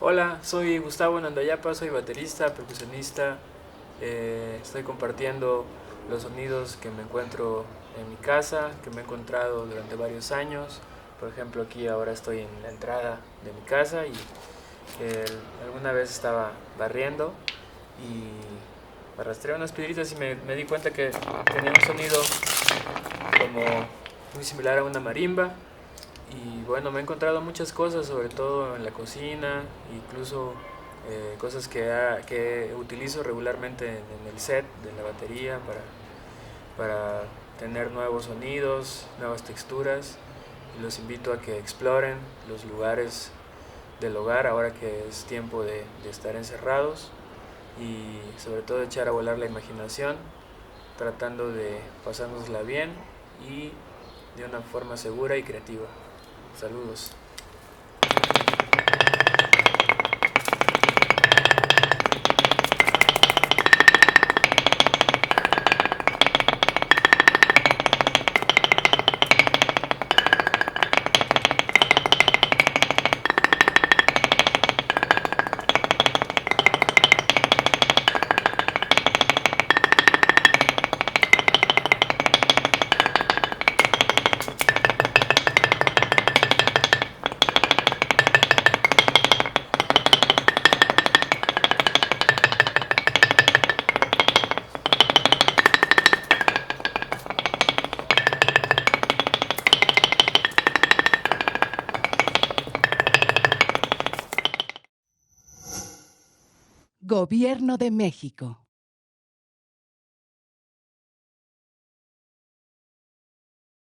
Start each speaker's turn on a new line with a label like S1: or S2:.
S1: Hola, soy Gustavo Nandayapa, soy baterista, percusionista. Estoy compartiendo los sonidos que me encuentro en mi casa, que me he encontrado durante varios años. Por ejemplo, aquí ahora estoy en la entrada de mi casa y eh, alguna vez estaba barriendo y arrastré unas piedritas y me di cuenta que tenía un sonido como muy similar a una marimba. Y bueno, me he encontrado muchas cosas, sobre todo en la cocina, incluso cosas que utilizo regularmente en el set de la batería para tener nuevos sonidos, nuevas texturas. Y los invito a que exploren los lugares del hogar ahora que es tiempo de estar encerrados y sobre todo echar a volar la imaginación, tratando de pasárnosla bien y de una forma segura y creativa. Saludos.
S2: Gobierno de México.